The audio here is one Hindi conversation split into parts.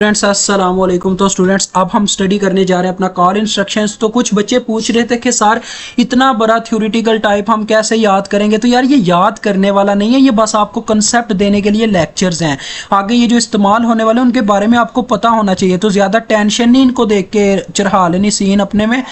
स्टूडेंट्स अस्सलाम वालेकुम। तो स्टूडेंट्स अब हम स्टडी करने जा रहे हैं अपना कॉल इंस्ट्रक्शंस। तो कुछ बच्चे पूछ रहे थे कि सर इतना बड़ा थ्योरेटिकल टाइप हम कैसे याद करेंगे। तो यार ये याद करने वाला नहीं है, ये बस आपको कंसेप्ट देने के लिए लेक्चर्स हैं। आगे ये जो इस्तेमाल होने वाले हैं उनके बारे में आपको पता होना चाहिए। तो ज़्यादा टेंशन नहीं इनको देख के चढ़ा लेनी सीन अपने में,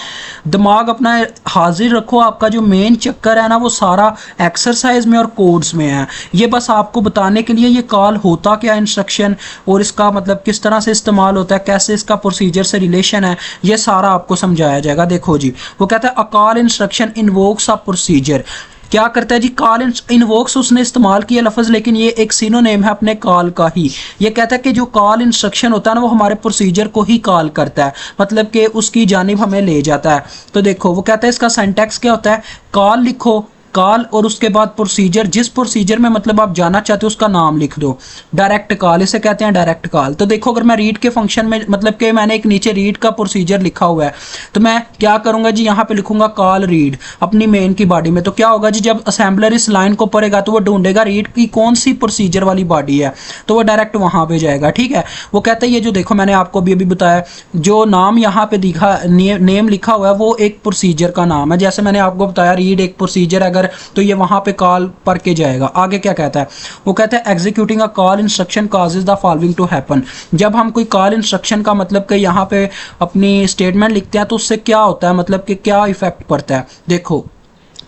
दिमाग अपना हाजिर रखो। आपका जो मेन चक्कर है ना वो सारा एक्सरसाइज में और कोड्स में है। ये बस आपको बताने के लिए ये कॉल होता क्या इंस्ट्रक्शन और इसका मतलब किस तरह से इस्तेमाल होता है, कैसे इसका प्रोसीजर से रिलेशन है, ये सारा आपको समझाया जाएगा। देखो जी, वो कहता है अ call instruction invokes a procedure. क्या करता है जी, कॉल इन्वोक्स उसने इस्तेमाल किया लफ्ज़, लेकिन ये एक सिनोनेम है अपने कॉल का ही। ये कहता है कि जो कॉल इंस्ट्रक्शन होता है ना वो हमारे प्रोसीजर को ही कॉल करता है, मतलब कि उसकी जानिब हमें ले जाता है। तो देखो वो कहता है इसका सिंटैक्स क्या होता है, कॉल लिखो, कॉल और उसके बाद प्रोसीजर, जिस प्रोसीजर में मतलब आप जाना चाहते हो उसका नाम लिख दो। डायरेक्ट कॉल इसे कहते हैं, डायरेक्ट कॉल। तो देखो अगर मैं रीड के फंक्शन में मतलब कि मैंने एक नीचे रीड का प्रोसीजर लिखा हुआ है, तो मैं क्या करूंगा जी, यहाँ पे लिखूंगा कॉल रीड अपनी मेन की बॉडी में। तो क्या होगा जी, जब असेंबलर इस लाइन को पढ़ेगा तो वो ढूंढेगा रीड की कौन सी प्रोसीजर वाली बॉडी है, तो वो डायरेक्ट वहां पे जाएगा। ठीक है, वो कहता है ये जो देखो मैंने आपको अभी बताया, जो नाम यहाँ पे दिखा नेम लिखा हुआ है वो एक प्रोसीजर का नाम है। जैसे मैंने आपको बताया रीड एक प्रोसीजर अगर, तो ये वहां पे कॉल पढ़ के जाएगा। आगे क्या कहता है, वो कहता है executing a call instruction causes the following to happen. जब हम कोई कॉल इंस्ट्रक्शन का मतलब कि यहाँ पे अपनी स्टेटमेंट लिखते हैं तो उससे क्या होता है, मतलब कि क्या इफेक्ट पड़ता है। देखो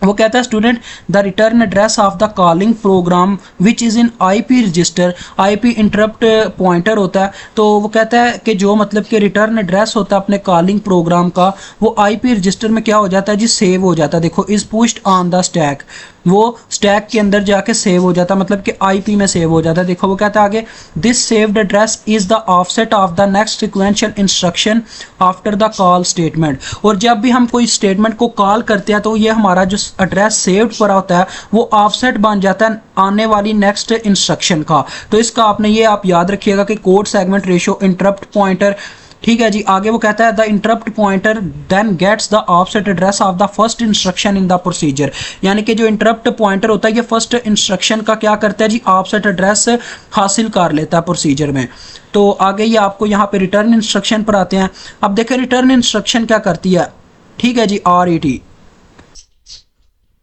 वो कहता है student the return address of the calling programme which is in IP register. IP interrupt pointer होता है। तो वो कहता है कि जो मतलब कि रिटर्न एड्रेस होता है अपने कॉलिंग प्रोग्राम का, वो आईपी रजिस्टर में क्या हो जाता है जी, सेव हो जाता है। देखो is pushed on the stack, वो स्टैक के अंदर जाके सेव हो जाता है, मतलब कि आईपी में सेव हो जाता है। देखो वो कहता है आगे, this saved address is the offset of the next sequential instruction after the call statement. और जब भी हम कोई स्टेटमेंट को कॉल करते हैं तो ये हमारा जो एड्रेस सेव्ड पड़ा होता है वो ऑफसेट बन जाता है आने वाली नेक्स्ट इंस्ट्रक्शन का। तो इसका आपने ये आप याद रखिएगा कि code segment ratio interrupt pointer. ठीक है जी, आगे वो कहता है the interrupt pointer then gets the offset address of the first instruction in the procedure. यानी कि जो इंटरप्ट पॉइंटर होता है ये फर्स्ट इंस्ट्रक्शन का क्या करता है जी, ऑफसेट एड्रेस हासिल कर लेता है प्रोसीजर में। तो आगे ये आपको यहाँ पे रिटर्न इंस्ट्रक्शन पर आते हैं। अब देखें रिटर्न इंस्ट्रक्शन क्या करती है। ठीक है जी, RET।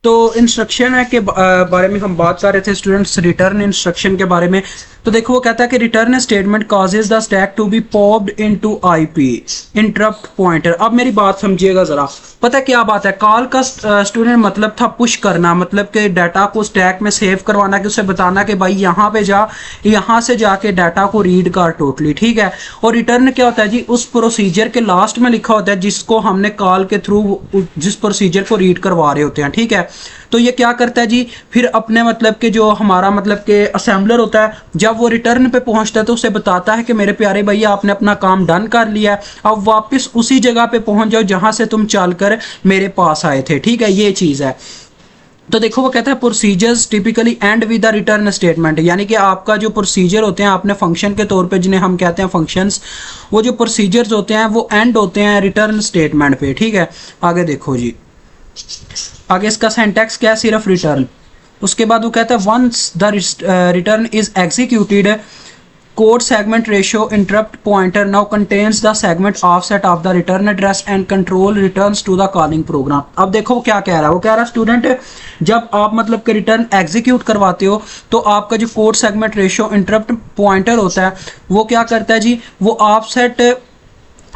तो इंस्ट्रक्शन है के बारे में हम बात कर रहे थे स्टूडेंट्स, रिटर्न इंस्ट्रक्शन के बारे में। तो देखो वो कहता है कि return statement causes the stack to be popped into IP interrupt pointer. अब मेरी बात समझिएगा जरा, पता है क्या बात है, कॉल का स्टूडेंट मतलब था पुश करना, मतलब कि डाटा को स्टैक में सेव करवाना, कि उसे बताना कि भाई यहाँ पे जा, यहाँ से जाके डाटा को रीड कर टोटली। ठीक है, और रिटर्न क्या होता है जी, उस प्रोसीजर के लास्ट में लिखा होता है जिसको हमने कॉल के थ्रू जिस प्रोसीजर को रीड करवा रहे होते हैं। ठीक है, तो ये क्या करता है जी, फिर अपने मतलब के जो हमारा मतलब के असेंबलर होता है, जब वो रिटर्न पे पहुंचता है तो उसे बताता है कि मेरे प्यारे भैया आपने अपना काम डन कर लिया है, अब वापस उसी जगह पे पहुंच जाओ जहां से तुम चलकर मेरे पास आए थे। ठीक है, ये चीज है। तो देखो वो कहता है procedures typically and with the return statement. यानी कि आपका जो प्रोसीजर होते हैं आपने फंक्शन के तौर पे जिन्हें हम कहते हैं फंक्शंस, वो जो प्रोसीजर्स होते हैं वो एंड होते हैं रिटर्न स्टेटमेंट पे। ठीक है, आगे देखो जी, आगे इसका सिंटैक्स क्या है, सिर्फ रिटर्न। उसके बाद वो कहता है once the return is executed code segment ratio interrupt pointer now contains the segment offset of the return address and control returns to the calling program. अब देखो वो क्या कह रहा है, वो कह रहा है स्टूडेंट जब आप मतलब कि रिटर्न एग्जीक्यूट करवाते हो तो आपका जो code segment ratio interrupt pointer होता है वो क्या करता है जी, वो ऑफसेट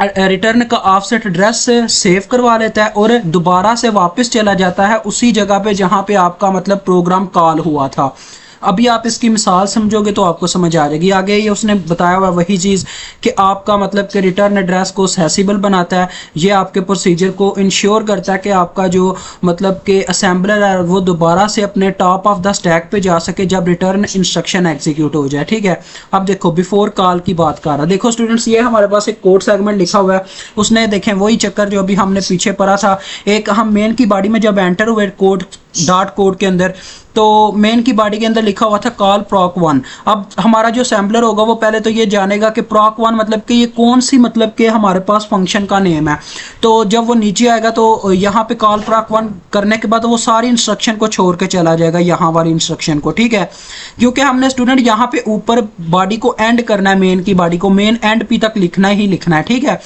रिटर्न का ऑफसेट एड्रेस सेव करवा लेता है और दोबारा से वापस चला जाता है उसी जगह पे जहां पे आपका मतलब प्रोग्राम कॉल हुआ था। अभी आप इसकी मिसाल समझोगे तो आपको समझ आ जाएगी। आगे ये उसने बताया हुआ वही चीज़ कि आपका मतलब कि रिटर्न एड्रेस को सेसिबल बनाता है, ये आपके प्रोसीजर को इंश्योर करता है कि आपका जो मतलब कि असेंबलर है वो दोबारा से अपने टॉप ऑफ द स्टैक पे जा सके जब रिटर्न इंस्ट्रक्शन एग्जीक्यूट हो जाए। ठीक है, अब देखो बिफोर कॉल की बात कर रहा है। देखो स्टूडेंट्स ये हमारे पास एक कोड सेगमेंट लिखा हुआ है, उसने देखें वही चक्कर जो अभी हमने पीछे पढ़ा था। एक हम मेन की बॉडी में जब एंटर हुए कोड डॉट कोड के अंदर, तो मेन की बॉडी के अंदर लिखा हुआ था कॉल proc1। अब हमारा जो असेंबलर होगा वो पहले तो ये जानेगा कि proc1 मतलब कि ये कौन सी मतलब कि हमारे पास फंक्शन का नेम है। तो जब वो नीचे आएगा तो यहाँ पे कॉल proc1 करने के बाद वो सारी इंस्ट्रक्शन को छोड़ के चला जाएगा, यहाँ वाली इंस्ट्रक्शन को, ठीक है। क्योंकि हमने स्टूडेंट यहाँ पे ऊपर बॉडी को एंड करना है, मेन की बॉडी को मेन एंड पी तक लिखना ही लिखना है, ठीक है।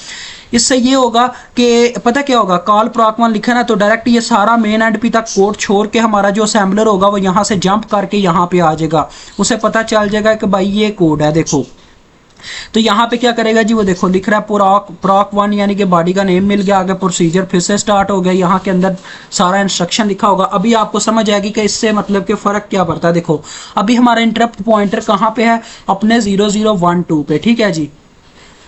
इससे ये होगा कि पता क्या होगा, कॉल proc1 लिखा ना तो डायरेक्ट ये सारा मेन एंड पी तक कोड छोड़ के हमारा जो असेंबलर होगा वो यहाँ से जंप करके यहाँ पे आ जाएगा, उसे पता चल जाएगा कि भाई ये कोड है, देखो। तो यहाँ पे क्या करेगा जी, वो देखो लिख रहा है proc1 यानी कि बॉडी का नेम मिल गया, आगे प्रोसीजर फिर से स्टार्ट हो गया, यहाँ के अंदर सारा इंस्ट्रक्शन लिखा होगा। अभी आपको समझ आएगी कि इससे मतलब कि फ़र्क क्या पड़ता है। देखो अभी हमारा इंटरप्ट पॉइंटर कहाँ पे है, अपने 0012 पे, ठीक है जी।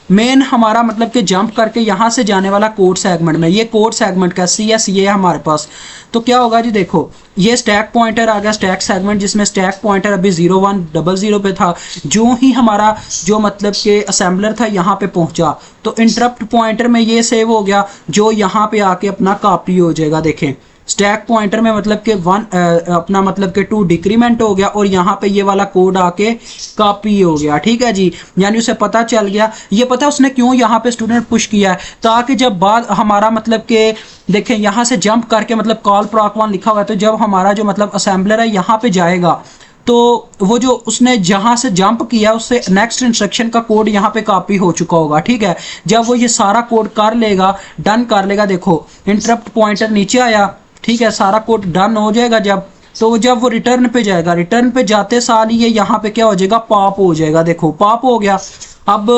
मेन हमारा मतलब कि जंप करके यहाँ से जाने वाला कोड सेगमेंट में, ये कोड सेगमेंट का CS ये है हमारे पास। तो क्या होगा जी, देखो ये स्टैक पॉइंटर आ गया, स्टैक सेगमेंट जिसमें स्टैक पॉइंटर अभी 0100 पे था। जो ही हमारा जो मतलब कि असेंबलर था यहाँ पे पहुंचा तो इंटरप्ट पॉइंटर में ये सेव हो गया, जो यहाँ पे आके अपना कॉपी हो जाएगा। देखें स्टैक पॉइंटर में मतलब कि अपना मतलब कि 2 डिक्रीमेंट हो गया और यहाँ पे ये वाला कोड आके कॉपी हो गया, ठीक है जी। यानी उसे पता चल गया, ये पता उसने क्यों यहाँ पे स्टूडेंट पुश किया है, ताकि जब बाद हमारा मतलब कि देखें यहाँ से जंप करके मतलब कॉल proc1 लिखा हुआ है, तो जब हमारा जो मतलब असेंबलर है यहाँ पे जाएगा तो वो जो उसने जहां से जंप किया उससे नेक्स्ट इंस्ट्रक्शन का कोड यहाँ पे कॉपी हो चुका होगा, ठीक है। जब वो ये सारा कोड कर लेगा, डन कर लेगा, देखो इंटरप्ट पॉइंटर नीचे आया, ठीक है, सारा कोड डन हो जाएगा जब, तो जब वो रिटर्न पे जाएगा, रिटर्न पे जाते साल ही ये यहाँ पे क्या हो जाएगा, पॉप हो जाएगा। देखो पॉप हो गया। अब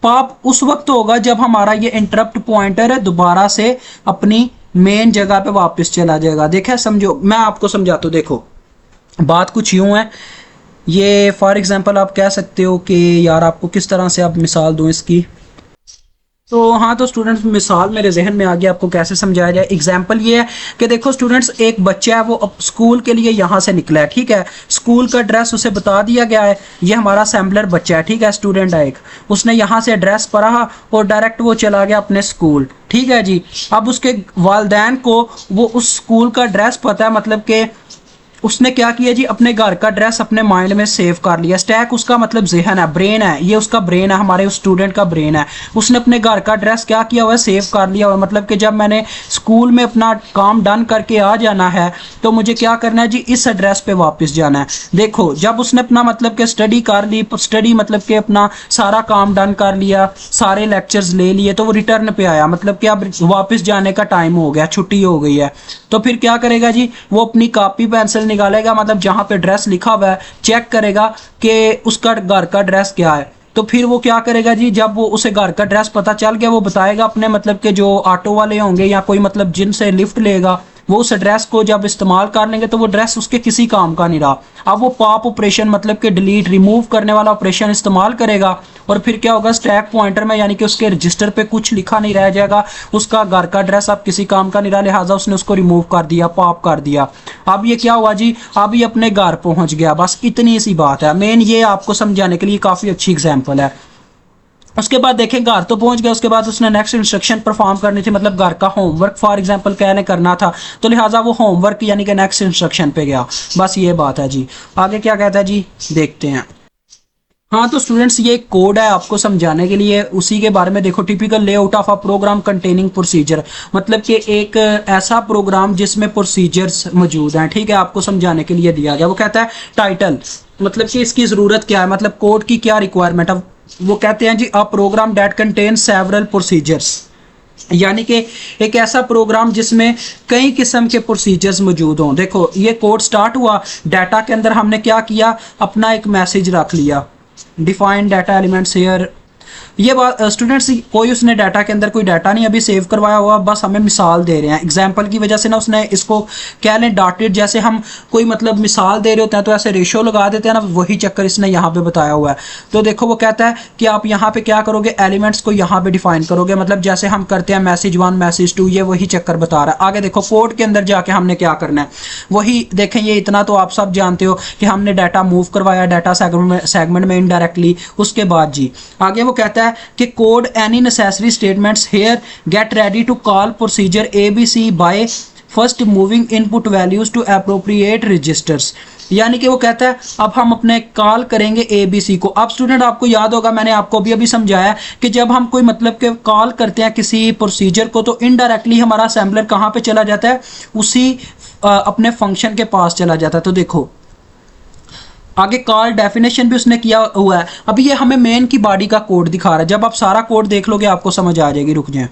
पॉप उस वक्त होगा जब हमारा ये इंटरप्ट पॉइंटर है दोबारा से अपनी मेन जगह पे वापस चला जाएगा। देखा, समझो, मैं आपको समझाता हूँ। देखो बात कुछ यूं है, ये फॉर एग्जांपल आप कह सकते हो कि यार आपको किस तरह से आप मिसाल दूं इसकी। तो हाँ, तो स्टूडेंट्स मिसाल मेरे जहन में आ गया, आपको कैसे समझाया जाए। एग्जाम्पल ये है कि देखो स्टूडेंट्स, एक बच्चा है वो अब स्कूल के लिए यहाँ से निकला है, ठीक है। स्कूल का एड्रेस उसे बता दिया गया है, ये हमारा असेंबलर बच्चा है, ठीक है, स्टूडेंट है एक। उसने यहाँ से एड्रेस पढ़ा और डायरेक्ट वो चला गया अपने स्कूल, ठीक है जी। अब उसके वालदैन को वो उस स्कूल का एड्रेस पता है, मतलब कि उसने क्या किया जी, अपने घर का एड्रेस अपने माइंड में सेव कर लिया। स्टैक उसका मतलब जहन है, ब्रेन है, ये उसका ब्रेन है, हमारे उस स्टूडेंट का ब्रेन है। उसने अपने घर का एड्रेस क्या किया हुआ है, सेव कर लिया हुआ है। मतलब कि जब मैंने स्कूल में अपना काम डन करके आ जाना है तो मुझे क्या करना है जी, इस एड्रेस पे वापस जाना है। देखो जब उसने अपना मतलब कि स्टडी कर ली, स्टडी मतलब कि अपना सारा काम डन कर लिया, सारे लेक्चर्स ले लिए, तो वो रिटर्न पे आया, मतलब कि अब वापस जाने का टाइम हो गया, छुट्टी हो गई है। तो फिर क्या करेगा जी, वो अपनी कॉपी पेंसिल निकालेगा, मतलब जहां पे एड्रेस लिखा हुआ है चेक करेगा कि उसका घर का एड्रेस क्या है। तो फिर वो क्या करेगा जी, जब वो उसे घर का एड्रेस पता चल गया, वो बताएगा अपने मतलब के जो ऑटो वाले होंगे या कोई मतलब जिनसे लिफ्ट लेगा, वो उस एड्रेस को जब इस्तेमाल कर लेंगे तो वो एड्रेस उसके किसी काम का नहीं रहा। अब वो पॉप ऑपरेशन मतलब कि डिलीट रिमूव करने वाला ऑपरेशन इस्तेमाल करेगा और फिर क्या होगा, स्टैक पॉइंटर में यानी कि उसके रजिस्टर पे कुछ लिखा नहीं रह जाएगा, उसका घर का एड्रेस अब किसी काम का नहीं रहा, लिहाजा उसने उसको रिमूव कर दिया, पॉप कर दिया। अब ये क्या हुआ जी, अब ये अपने घर पहुंच गया, बस इतनी सी बात है। मेन ये आपको समझाने के लिए काफ़ी अच्छी एग्जाम्पल है। उसके बाद देखें घर तो पहुंच गया, उसके बाद उसने नेक्स्ट इंस्ट्रक्शन परफॉर्म करनी थी, मतलब घर का होमवर्क फॉर एग्जांपल कहने करना था, तो लिहाजा वो होमवर्क यानी कि नेक्स्ट इंस्ट्रक्शन पे गया। बस ये बात है जी। आगे क्या कहता है जी, देखते हैं। हाँ तो स्टूडेंट्स, ये कोड है आपको समझाने के लिए, उसी के बारे में देखो। Typical layout of a program containing procedure, मतलब कि एक ऐसा प्रोग्राम जिसमें प्रोसीजर्स मौजूद हैं, ठीक है, आपको समझाने के लिए दिया गया। वो कहता है टाइटल, मतलब कि इसकी ज़रूरत क्या है, मतलब कोड की क्या रिक्वायरमेंट है। वो कहते हैं जी, a program that contain several procedures, यानी कि एक ऐसा प्रोग्राम जिसमें कई किस्म के प्रोसीजर्स मौजूद हों। देखो ये कोड स्टार्ट हुआ, डाटा के अंदर हमने क्या किया, अपना एक मैसेज रख लिया, डिफाइन डाटा एलिमेंट्स हियर। ये बात स्टूडेंट्स, कोई उसने डाटा के अंदर कोई डाटा नहीं अभी सेव करवाया हुआ, बस हमें मिसाल दे रहे हैं एग्जाम्पल की वजह से ना। उसने इसको क्या लें डॉटेड, जैसे हम कोई मतलब मिसाल दे रहे होते हैं तो ऐसे रेशो लगा देते हैं ना, वही चक्कर इसने यहाँ पे बताया हुआ है। तो देखो वो कहता है कि आप यहाँ पे क्या करोगे, एलिमेंट्स को यहाँ पे डिफाइन करोगे, मतलब जैसे हम करते हैं मैसेज 1 मैसेज 2, ये वही चक्कर बता रहा है। आगे देखो कोड के अंदर जाके हमने क्या करना है, वही देखें। ये इतना तो आप सब जानते हो कि हमने डाटा मूव करवाया डाटा सेगमेंट में इनडायरेक्टली। उसके बाद जी आगे वो कहता है कि code any necessary statements here get ready to call procedure ABC by first moving input values to appropriate registers. यानी कि वो कहता है अब हम अपने कॉल करेंगे ABC को। अब स्टूडेंट आपको याद होगा मैंने आपको अभी अभी समझाया कि जब हम कोई मतलब के कॉल करते हैं किसी प्रोसीजर को तो इनडायरेक्टली हमारा असेंबलर कहाँ पे चला जाता है, उसी अपने फंक्शन के पास चला जाता है। तो देखो आगे कॉल डेफिनेशन भी उसने किया हुआ है। अभी ये हमें मेन की बॉडी का कोड दिखा रहा है, जब आप सारा कोड देख लोगे आपको समझ आ जाएगी। रुक जाए,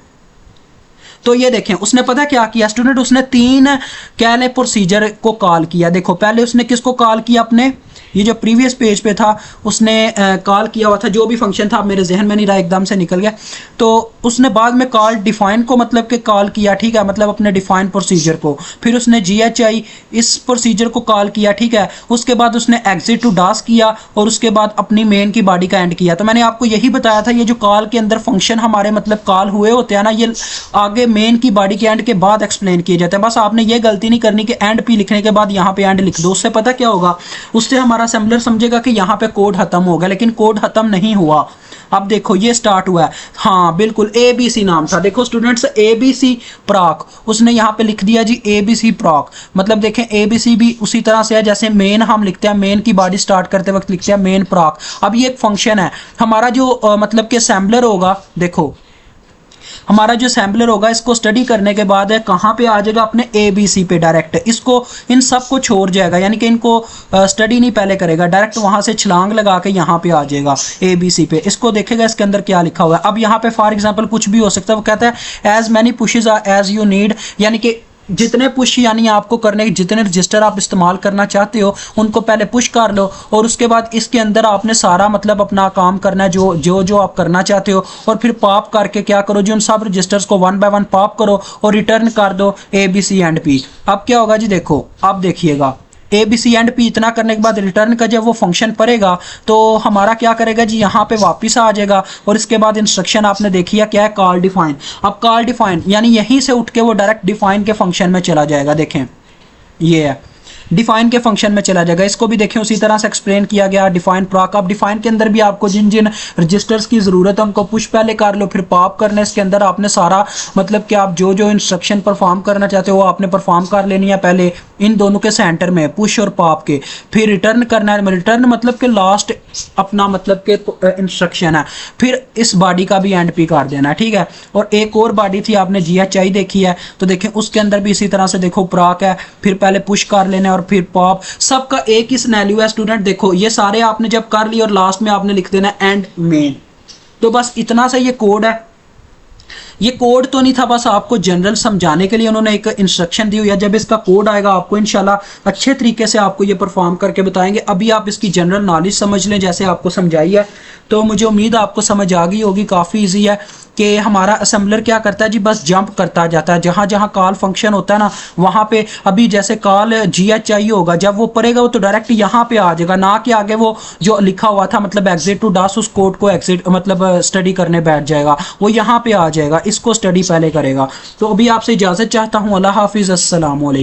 तो ये देखें उसने पता क्या किया स्टूडेंट, उसने 3 कह लें प्रोसीजर को कॉल किया। देखो पहले उसने किसको कॉल किया, अपने ये जो प्रीवियस पेज पे था उसने कॉल किया हुआ था जो भी फंक्शन था, मेरे जहन में नहीं रहा एकदम से निकल गया। तो उसने बाद में कॉल डिफाइन को मतलब कि कॉल किया, ठीक है, मतलब अपने डिफाइन प्रोसीजर को। फिर उसने GHI इस प्रोसीजर को कॉल किया, ठीक है। उसके बाद उसने एग्जिट टू डास किया और उसके बाद अपनी मेन की बॉडी का एंड किया। तो मैंने आपको यही बताया था ये जो कॉल के अंदर फंक्शन हमारे मतलब कॉल हुए होते हैं ना, ये आगे मेन की बॉडी के एंड के बाद एक्सप्लेन किए जाते हैं। बस आपने ये गलती नहीं करनी कि एंड P लिखने के बाद यहाँ पे एंड लिख दो, उससे पता क्या होगा, उससे हमारा असेंबलर समझेगा कि यहाँ पे कोड खत्म हो गया, लेकिन कोड खत्म नहीं हुआ। अब देखो ये स्टार्ट हुआ है, हाँ बिल्कुल ABC नाम था। देखो स्टूडेंट्स ABC प्रॉक उसने यहाँ पे लिख दिया जी, ABC प्रॉक। मतलब देखें ABC भी उसी तरह से है जैसे मेन हम लिखते हैं, मेन की बॉडी स्टार्ट करते वक्त लिखते हैं मेन प्रॉक। अब ये एक फंक्शन है हमारा जो मतलब कि असेंबलर होगा, देखो हमारा जो असेंबलर होगा इसको स्टडी करने के बाद है कहाँ पे आ जाएगा, अपने ABC पे डायरेक्ट। इसको इन सब को छोड़ जाएगा, यानी कि इनको स्टडी नहीं पहले करेगा, डायरेक्ट वहाँ से छलांग लगा के यहाँ पे आ जाएगा ABC पे। इसको देखेगा इसके अंदर क्या लिखा हुआ है। अब यहाँ पे फॉर एग्जांपल कुछ भी हो सकता है, वो कहता है as many pushes as you need, यानी कि जितने पुश यानी आपको करने के जितने रजिस्टर आप इस्तेमाल करना चाहते हो उनको पहले पुश कर लो, और उसके बाद इसके अंदर आपने सारा मतलब अपना काम करना है जो जो जो आप करना चाहते हो, और फिर पॉप करके क्या करो जी, उन सब रजिस्टर्स को 1 बाय 1 पॉप करो और रिटर्न कर दो ABC एंड P। अब क्या होगा जी, देखो अब देखिएगा ABC एंड P इतना करने के बाद रिटर्न का जब वो फंक्शन पड़ेगा तो हमारा क्या करेगा जी, यहाँ पे वापस आ जाएगा। और इसके बाद इंस्ट्रक्शन आपने देखी है क्या है, कॉल डिफाइन। अब कॉल डिफाइन यानी यहीं से उठ के वो डायरेक्ट डिफाइन के फंक्शन में चला जाएगा। देखें ये है डिफाइन के फंक्शन में चला जाएगा। इसको भी देखें उसी तरह से एक्सप्लेन किया गया डिफाइन प्रॉक। अब डिफाइन के अंदर भी आपको जिन जिन रजिस्टर्स की ज़रूरत है उनको पुश पहले कर लो, फिर पॉप करना। इसके अंदर आपने सारा मतलब कि आप जो जो इंस्ट्रक्शन परफॉर्म करना चाहते हो वो आपने परफॉर्म कर लेनी है पहले इन दोनों के सेंटर में, पुश और पॉप के। फिर रिटर्न करना है, रिटर्न मतलब कि लास्ट अपना मतलब के इंस्ट्रक्शन है। फिर इस बॉडी का भी एंड P कर देना है, ठीक है। और एक और बॉडी थी आपने GHI देखी है, तो देखें उसके अंदर भी इसी तरह से देखो प्रॉक है, फिर पहले पुश कर लेना और फिर पॉप। सबका एक ही सिनेरियो है स्टूडेंट। देखो ये सारे आपने जब कर लिए और लास्ट में आपने लिख देना एंड मेन। तो बस इतना सा ये कोड है। ये कोड तो नहीं था, बस आपको जनरल समझाने के लिए उन्होंने एक इंस्ट्रक्शन दी हुई है। जब इसका कोड आएगा आपको इंशाल्लाह अच्छे तरीके से आपको ये परफॉर्म करके बताएंगे। अभी आप इसकी जनरल नॉलेज समझ लें जैसे आपको समझाई है, तो मुझे उम्मीद है आपको समझ आ गई होगी। काफ़ी ईजी है कि हमारा असेंबलर क्या करता है जी, बस जंप करता जाता है। जहाँ जहाँ कॉल फंक्शन होता है ना वहाँ पे, अभी जैसे कॉल GHI होगा जब वो पढ़ेगा वो तो डायरेक्ट यहाँ पे आ जाएगा, ना कि आगे वो जो लिखा हुआ था मतलब एग्जिट टू डास उस कोड को एग्जिट मतलब स्टडी करने बैठ जाएगा, वो यहाँ पे आ जाएगा, इसको स्टडी पहले करेगा। तो अभी आपसे इजाज़त चाहता हूँ। अल्लाह हाफिज़, अस्सलाम वालेकुम।